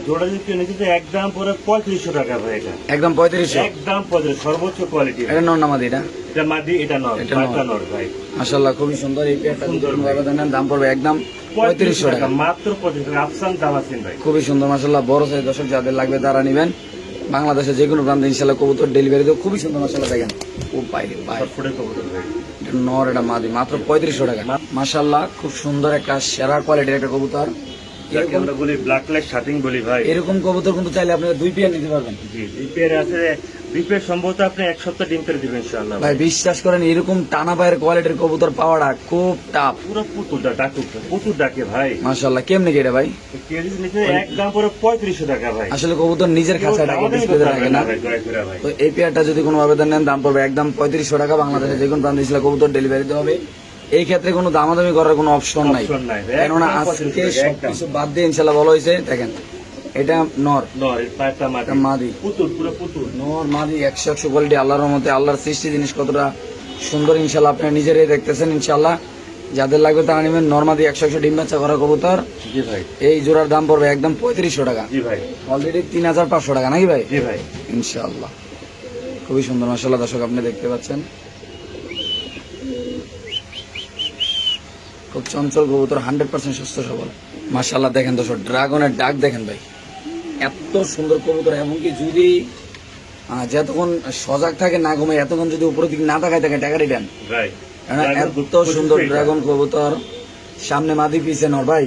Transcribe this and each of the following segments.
জোড়া যদি কেউ নিতে চায়, একদম পরে 3500 টাকা ভাই। এটা একদম 3500, একদম 3500 সর্বোচ্চ কোয়ালিটি। এটা নর না মাদি? এটা মাদি, এটা নর। এটা নর। এটা নর ভাই। মাশাআল্লাহ খুবই সুন্দর। এই পেয়ারটা সুন্দর ভাবে দেন, দাম পড়বে একদম 3500 টাকা, মাত্র 35 টাকা। আফসান দামাসিন ভাই, খুবই সুন্দর মাশাআল্লাহ। বড় সাইজ দর্শক যাদের লাগবে তারা নেবেন। বাংলাদেশে যে কোনো প্রান্তে ইনশাআল্লাহ কবুতর ডেলিভারি দেব। খুবই সুন্দর মাশাআল্লাহ। দেখেন ও ভাই ভাই, ফুটে কবুতর ভাই। এটা নর, এটা মাদি, মাত্র 3500 টাকা। মাশাআল্লাহ খুব সুন্দর একটা সেরা কোয়ালিটির একটা কবুতর। যাকে আমরা বলি ব্ল্যাক লেগ শার্টিং বলি ভাই। এরকম কবুতর কিন্তু চাইলে আপনারা 2 পেয়ার নিতে পারবেন। জি, 2 পেয়ার আছে। 2 পেয়ার সম্ভবত আপনি 1 সপ্তাহ ডিম করে দিবেন ইনশাআল্লাহ ভাই বিশ্বাস করেন, এরকম টানা পায়ের কোয়ালিটির কবুতর পাওয়াটা খুব টাফ। পুরো পুতুল ডাকুক, পুতুল ডাকে ভাই। মাশাআল্লাহ কেমনে কি এটা ভাই? কেজি নিতে একদম পরে 3500 টাকা ভাই। আসলে কবুতর নিজের খাঁচায় ডাকে, ডিসপ্লেতে রাখে না। তো এই পেয়ারটা যদি কোনো আবেদন নেন, দাম পড়বে একদম 3500 টাকা। বাংলাদেশে যে কোনো প্রান্তে ইনশাআল্লাহ কবুতর ডেলিভারি দেওয়া হবে। এই ক্ষেত্রে কোনো দামাদামি করার কোনো অপশন নাই, কেননা আজকে সবকিছু বাদ দিয়ে ইনশাআল্লাহ বলা হয়েছে। দেখেন এটা নর, মাদি, পুতুল, পুরো পুতুল, নর মাদি 100 কোয়ালিটি। আল্লাহর রহমতে, আল্লাহর সৃষ্টি জিনিস কতটা সুন্দর ইনশাআল্লাহ আপনারা নিজেরাই দেখতেছেন। ইনশাআল্লাহ যাদের লাগবে তারা নেবেন। নরমাদি 100 ডিম বাচ্চা করা কবুতর। জি ভাই। এই জোড়ার দাম পড়বে একদম 3500 টাকা। জি ভাই। অলরেডি 3500 টাকা নাকি ভাই? জি ভাই। ইনশাআল্লাহ খুবই সুন্দর মাশাআল্লাহ। দর্শক আপনি দেখতে পাচ্ছেন খুব চঞ্চল কবুতর, 100% সুস্থ সবল মাশাআল্লাহ। দেখেন দর্শক ড্রাগনের ডাক দেখেন ভাই, এত সুন্দর কবুতর। এমনকি যদি যতক্ষণ সজাগ থাকে না ঘুমায়, এতক্ষণ যদি উপরের দিকে না তাকায় থাকে টাকা রিটার্ন। এত সুন্দর ড্রাগন কবুতর, সামনে মাদি পিছে নর ভাই।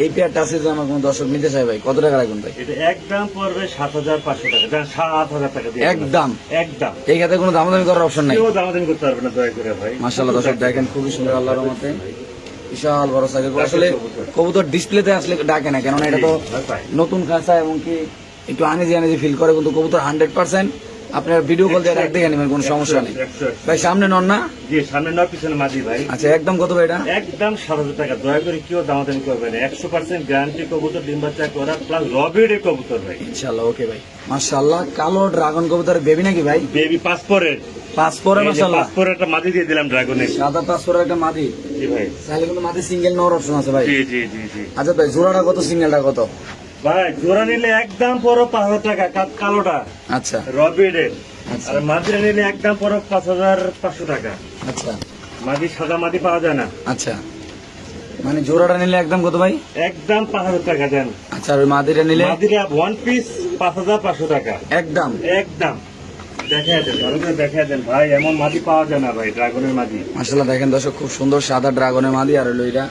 এই পেয়ারটা আছে যদি আমার কোনো দর্শক নিতে চাই ভাই, কত টাকা রাখবেন ভাই? এটা একদম পড়বে 7500 টাকা, 7000 টাকা দিয়ে একদম। একদম এই ক্ষেত্রে কোনো দামাদামি করার অপশন নাই। কেউ দামাদামি করতে পারবে না দয়া করে ভাই। মাশাআল্লাহ দর্শক দেখেন খুবই সুন্দর আল্লাহর রহমতে, বিশাল বড় সাইজের। আসলে কবুতর ডিসপ্লেতে আসলে ডাকে না, কেননা এটা তো নতুন খাঁচা, এবং কি একটু আনেজি ফিল করে। কিন্তু কবুতর 100% আপনার ভিডিও কল দিয়ে দেখে নেবেন, কোনো সমস্যা নেই ভাই। সামনে নর না? জি, সামনে নর, পিছনে মাদি ভাই। আচ্ছা একদম কত ভাই এটা? একদম 7000 টাকা। দয়া করে কেউ দামাদামি করবে না। 100% গ্যারান্টি কবুতর, ডিম বাচ্চা করা প্লাস রবিডে কবুতর ভাই। ইনশাআল্লাহ ওকে ভাই। মাশাআল্লাহ কালো ড্রাগন কবুতর বেবি নাকি ভাই? বেবি পাসপোর্টের মাশাআল্লাহ। পাসপোর্ট একটা মাদি দিয়ে দিলাম ড্রাগনের, সাদা পাসপোর্টের একটা মাদি। জি ভাই। তাহলে কিন্তু মাদি সিঙ্গেল নর অপশন আছে ভাই? জি জি জি জি। আচ্ছা ভাই জোড়াটা কত, সিঙ্গেলটা কত ভাই? জোড়া নিলে একদম পড়ো 5000 টাকা কালোটা, আচ্ছা রবিডের। আচ্ছা আর মাদিরা নিলে একদম পড়ো 5500 টাকা। আচ্ছা মাদি সাদা মাদি পাওয়া যায় না। আচ্ছা, মানে জোড়াটা নিলে একদম কত ভাই? একদম 5000 টাকা দেন। আচ্ছা আর ওই মাদিটা নিলে? মাদিরা 1 পিস 5500 টাকা একদম। একদম। দেখা দেন, ভালো করে দেখা দেন ভাই, এমন মাদি পাওয়া যায় না ভাই, ড্রাগনের মাদি। মাশাআল্লাহ দেখেন দর্শক খুব সুন্দর সাদা ড্রাগনের মাদি। আর হলো এটা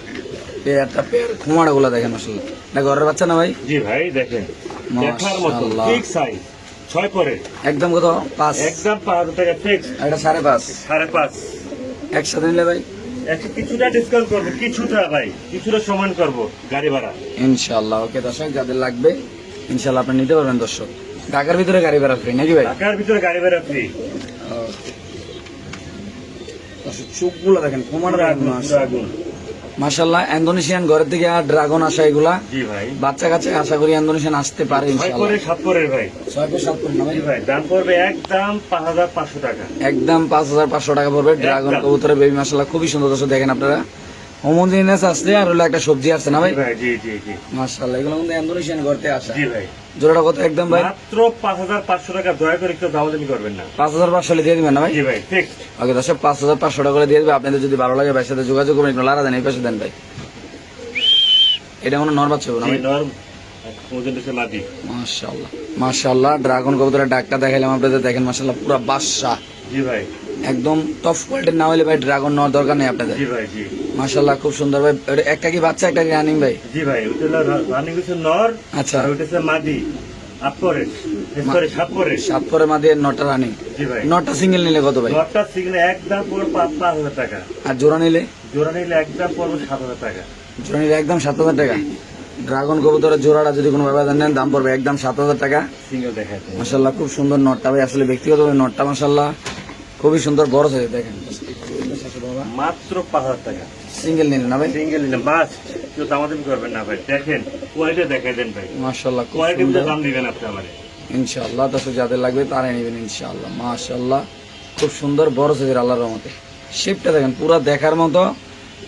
পেয়ারটা, পেয়ার খুমাড়া গুলা দেখেন মাশাআল্লাহ। এটা ঘরের বাচ্চা না ভাই? জি ভাই। দেখেন দেখার মতো মাশাআল্লাহ। ঠিক সাইজ, 6 পরে। একদম কত? 5। একদম 5000 টাকা ফিক্স। এটা 5.5। 5.5 একসাথে নিলে ভাই কিছুটা ডিসকাউন্ট করবো, কিছুটা ভাই, কিছুটা সমান করবো গাড়ি ভাড়া ইনশাআল্লাহ। ওকে দর্শক যাদের লাগবে ইনশাআল্লাহ আপনি নিতে পারবেন। দর্শক ঢাকার ভিতরে গাড়ি ভাড়া ফ্রি নাকি ভাই? ঢাকার ভিতরে গাড়ি ভাড়া ফ্রি। চোখগুলো দেখেন কুমার আগুন। মাশাআল্লাহ ইন্দোনেশিয়ান ঘরের থেকে আর ড্রাগন আসা এগুলা। জি ভাই। বাচ্চা কাছে আশা করি ইন্দোনেশিয়ান আসতে পারে ইনশাআল্লাহ। 7 পরের ভাই। 6.7 করে না ভাই? জি ভাই। দাম পড়বে একদম 5500 টাকা। একদম 5500 টাকা পড়বে ড্রাগন কবুতরের বেবি। মাশাআল্লাহ খুবই সুন্দর। দর্শক দেখেন আপনারা হোমোজিনিয়াস আসছে, আর হলো একটা সবজি আসছে না ভাই? জি জি জি। মাশাআল্লাহ এগুলো কিন্তু ইন্দোনেশিয়ান ঘরতে আসা। জি ভাই। জোড়াটা কত একদম ভাই? মাত্র 5500 টাকা। দয়া করে কেউ দামাদামি করবেন না। 5500 দিয়ে দিবেন না ভাই? জি ভাই ফিক্সড। ওকে দর্শক 5500 টাকা করে দিয়ে দিবে। আপনাদের যদি ভালো লাগে ভাইয়ের সাথে যোগাযোগ করবেন, একটু লারা দেন, এই পাশে দেন ভাই। এটা কোনো নর বাচ্চা না ভাই? নরম ওজন হচ্ছে মাদি। মাশাআল্লাহ মাশাআল্লাহ ড্রাগন কবুতরের ডাকটা দেখাইলাম আপনাদের, দেখেন মাশাআল্লাহ পুরো বাদশা। জি ভাই। একদম টপ কোয়ালিটির না হলে ভাই ড্রাগন নেওয়ার দরকার নেই আপনাদের। জি ভাই জি। মাশাআল্লাহ খুব সুন্দর ভাই। একটা কি বাচ্চা, একটা কি রানিং ভাই? জি ভাই। ওটা রানিং হচ্ছে নর। আচ্ছা। আর ওটা হচ্ছে মাদি। 8 পরে, 7 পরে। 7 পরে মাদি, আর নটা রানিং। জি ভাই। নটা সিঙ্গেল নিলে কত ভাই? নটটা সিগনে একদম পুরো 5000 টাকা। আর জোড়া নিলে? জোড়া নিলে একদম পড়বে 7000 টাকা। জোড়া নিলে একদম 7000 টাকা। ড্রাগন কবুতরের জোড়াটা যদি কোনো ব্যবধান নেন দাম পড়বে একদম 7000 টাকা। সিঙ্গেল দেখাতে মাশাআল্লাহ খুব সুন্দর নটটা ভাই। আসলে ব্যক্তিগতভাবে নটটা মাশাআল্লাহ খুবই সুন্দর, বড় সাইজ দেখেন। মাত্র 5000 টাকা। সিঙ্গেল নিলে না ভাই? সিঙ্গেল নিলে মাস্ট, কেউ দামাদামি করবেন না ভাই। দেখেন কোয়ালিটি দেখাই দেন ভাই। মাশাআল্লাহ খুব কোয়ালিটি সুন্দর। দাম দিবেন আপনি আমারে ইনশাআল্লাহ। দর্শক যাদের লাগবে তারাই নেবেন ইনশাআল্লাহ। মাশাআল্লাহ খুব সুন্দর বড় সাইজের আল্লাহর রহমতে। শেপটা দেখেন পুরো দেখার মতো,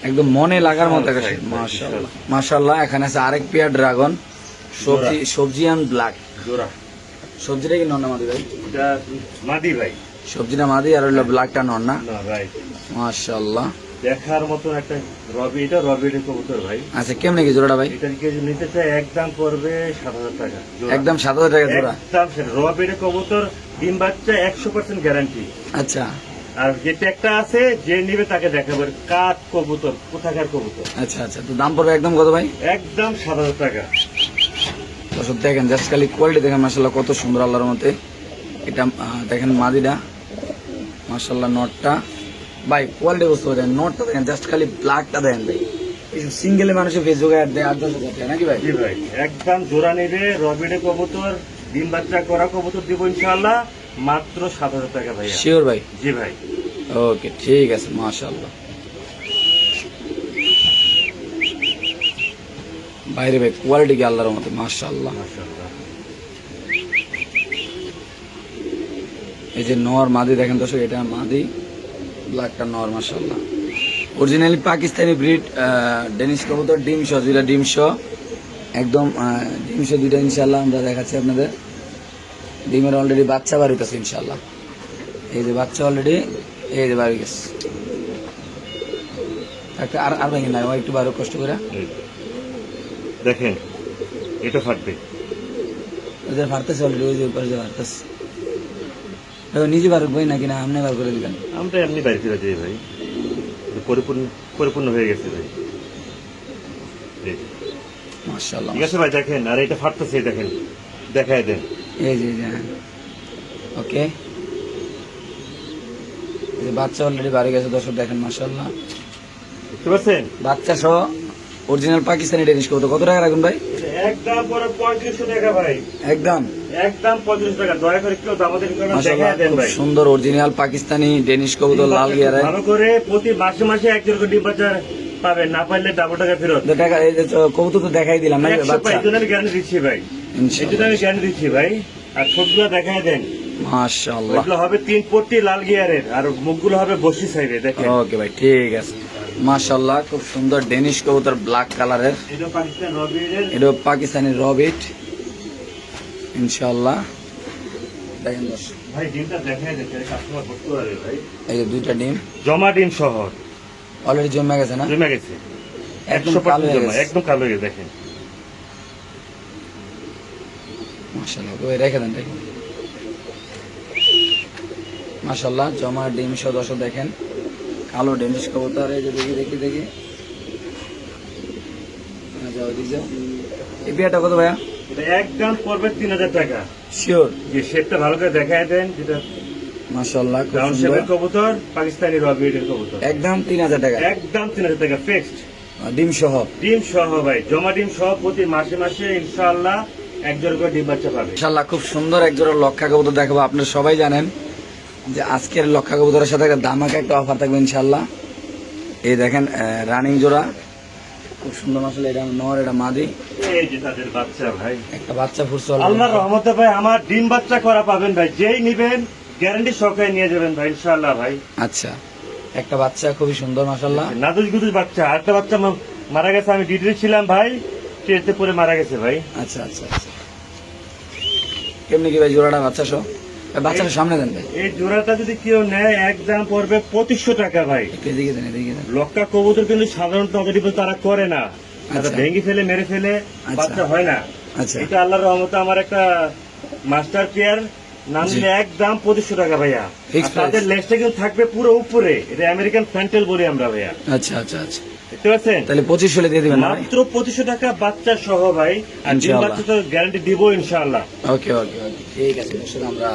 একদম মনে লাগার মতো একটা শেপ। মাশাআল্লাহ মাশাআল্লাহ। এখানে আছে আরেক পেয়ার ড্রাগন, সবজি অ্যান্ড ব্ল্যাক। জোড়া সবজিটা কি নর না মাদি ভাই? এটা মাদি ভাই। সবজিটা মাদি আর হলো ব্ল্যাকটা নর না? না রাইট। মাশাআল্লাহ, দেখার মতন একটা রবি, এটা রবিডের কবুতর ভাই। আচ্ছা কেমনে কি জোড়াটা ভাই? এটা কেজি নিতে চাই একদম পড়বে 7,000 টাকা জোড়া। একদম 7,000 টাকা জোড়া? একদম রবিডের কবুতর, ডিম বাচ্চা 100% গ্যারান্টি। আচ্ছা আর যেটা একটা আছে, যে নিবে তাকে দেখাবো কাঠ কবুতর, কোথাকার কবুতর। আচ্ছা আচ্ছা, তো দাম পড়বে একদম কত ভাই? একদম 7,000 টাকা। দর্শক দেখেন জাস্ট খালি কোয়ালিটি দেখেন মাশাআল্লাহ কত সুন্দর আল্লাহর মতে। এটা দেখেন মাদিটা মাশাআল্লাহ, নটটা ভাই কোয়ালিটি বুঝতে পারেন, নটটা দেখেন জাস্ট খালি ব্ল্যাকটা দেখেন ভাই। সিঙ্গেলে মানুষের ফেসবুকে অ্যাড দেয় 8-10 হাজার টাকা নাকি ভাই? জি ভাই, একদম জোড়া নিবে রবিডের কবুতর, ডিম বাচ্চা করা কবুতর দিব ইনশাআল্লাহ মাত্র 7,000 টাকা ভাই। শিওর ভাই? জি ভাই। ওকে ঠিক আছে, মাশাআল্লাহ। বাইরে ভাই কোয়ালিটি কি আল্লাহর মতে, মাশাআল্লাহ। মাশাআল্লাহ। এই যে নর মাদি দেখেন দর্শক, এটা মাদি, ব্ল্যাকটা নর মাশাআল্লাহ। অরিজিনালি পাকিস্তানি ব্রিড ডেনিশ কবুতর, ডিম সহ দুইটা, ডিম সহ একদম ডিম সহ দুইটা ইনশাআল্লাহ আমরা দেখাচ্ছি আপনাদের। ডিমের অলরেডি বাচ্চা বার হইতেছে ইনশাআল্লাহ। এই যে বাচ্চা অলরেডি এই যে বার হয়ে গেছে একটা। আর ভেঙে নাই, ও একটু বারো কষ্ট করে দেখেন এটা ফাটবে। ওদের ফাটতেছে অলরেডি, ওই যে উপরে যে ফাটতেছে। নিজে বার করবই নাকি না আপনি বার করে দিবেন? আমরা এমনি বাইরে ফিরে যাই ভাই, পরিপূর্ণ হয়ে গেছে ভাই। মাশাআল্লাহ ঠিক আছে ভাই, দেখেন আর এটা ফাটতেছে, দেখেন দেখায় দেন। এই যে ওকে, এই যে বাচ্চা অলরেডি বাড়ি গেছে দর্শক দেখেন মাশাআল্লাহ। বুঝতে পারছেন? বাচ্চা সহ অরিজিনাল পাকিস্তানি ডেনিশ কবুতর কত টাকা রাখুন ভাই? একদম পরে 3500 টাকা ভাই। একদম 35 টাকা। দয়া করে একটু দামাদারি করে মাশাআল্লাহ, দেখায় দেন খুব ভাই। সুন্দর অরিজিনাল পাকিস্তানি ডেনিশ কবুতর, লাল গিয়ারে। ভালো করে প্রতি মাসে মাসে একজন করে ডিম বাচ্চা পাবেন, না পারলে ডাবল টাকা ফেরত। টাকা এই যে কবুতর তো দেখাই দিলাম না 100 বাচ্চা, এই জন্য আমি গ্যারান্টি দিচ্ছি ভাই, এই ইনশাআল্লাহ জন্য আমি গ্যারান্টি দিচ্ছি ভাই। আর সবগুলো দেখায় দেন, মাশাআল্লাহ। এগুলো হবে 3 পট্টি লাল গিয়ারের, আর মুখগুলো হবে বসি সাইডে। দেখেন ওকে ভাই ঠিক আছে, মাশাআল্লাহ খুব সুন্দর ডেনিশ কবুতর ব্ল্যাক কালারের। এটা পাকিস্তান রবিডের, এটা পাকিস্তানি রবিট ইনশাআল্লাহ। দেখেন দর্শক ভাই ডিমটা দেখায় দেন, কাস্টমার বুঝতে পারবে ভাই। এই যে দুইটা ডিম জমা ডিম শহর অলরেডি জমে গেছে না? জমে গেছে, একদম 100% কালো হয়ে জমা, গেছে। একদম কালো হয়ে গেছে। দেখেন মাশাআল্লাহ, ওই রেখে দেন রেখে। মাশাআল্লাহ জমা ডিম সহ দর্শক দেখেন কালো ডেনিশ কবুতর। এই যে দেখি যাও এদিকে যাও। এই বিয়াটা কত ভাইয়া? এটা একদম পড়বে 3,000 টাকা। শিওর? যে শেপটা ভালো করে দেখায় দেন, যেটা মাশাআল্লাহ খুব রাউন্ড সুন্দর, শেপের কবুতর, পাকিস্তানি রবিডের কবুতর। একদম 3,000 টাকা, একদম 3,000 টাকা ফিক্সড, ডিম সহ। ডিম সহ ভাই, জমা ডিম সহ প্রতি মাসে মাসে ইনশাআল্লাহ একজন করে ডিম বাচ্চা পাবে। মাশাআল্লাহ খুব সুন্দর এক জোড়া লক্ষা কবুতর দেখাবো। আপনারা সবাই জানেন যে আজকের লক্ষা কবুতরের সাথে একটা ধামাকা একটা অফার থাকবে ইনশাআল্লাহ। এই দেখেন রানিং জোড়া খুব সুন্দর মাশাআল্লাহ। এটা নর, এটা মাদি, এই যে তাদের বাচ্চা ভাই, একটা বাচ্চা ফুটছে আল্লাহর রহমতে ভাই আমার ডিম বাচ্চা করা পাবেন ভাই, যেই নিবেন গ্যারান্টি সহকারে নিয়ে যাবেন ভাই ইনশাআল্লাহ ভাই। আচ্ছা একটা বাচ্চা খুবই সুন্দর মাশাআল্লাহ। নাদুস গুদুস বাচ্চা, আরেকটা বাচ্চা মারা গেছে, আমি ডিউটিতে ছিলাম ভাই, ট্রেতে পরে মারা গেছে ভাই। আচ্ছা আচ্ছা আচ্ছা, কেমনি কি ভাই জোড়াটা বাচ্চা সহ? বাচ্চাটা সামনে দেন ভাই। এই জোড়াটা যদি কেউ নেয় একদম পড়বে 2500 টাকা ভাই। একটু এদিকে দেন, এদিকে দেন। লক্ষা কবুতর কিন্তু সাধারণত অতটুকু তারা করে না, তারা আচ্ছা। ভেঙে ফেলে মেরে ফেলে আচ্ছা। বাচ্চা হয় না। আচ্ছা এটা আল্লাহর রহমতে আমার একটা মাস্টার পেয়ার নাম জি। দিলে একদম 2500 টাকা ভাইয়া। Fixed আর তাদের price। লেজটা কিন্তু থাকবে পুরো উপরে, এটা আমেরিকান ফ্যান্টেল বলি আমরা ভাইয়া, আচ্ছা আচ্ছা আচ্ছা, দেখতে পাচ্ছেন? তাহলে 2500 দিয়ে দিবেন না ভাই? মাত্র 2500 টাকা বাচ্চা সহ ভাই, আর ডিম ইনশাআল্লাহ। বাচ্চা তো গ্যারান্টি দিব ইনশাআল্লাহ। ওকে ওকে ওকে ঠিক আছে দর্শক, আমরা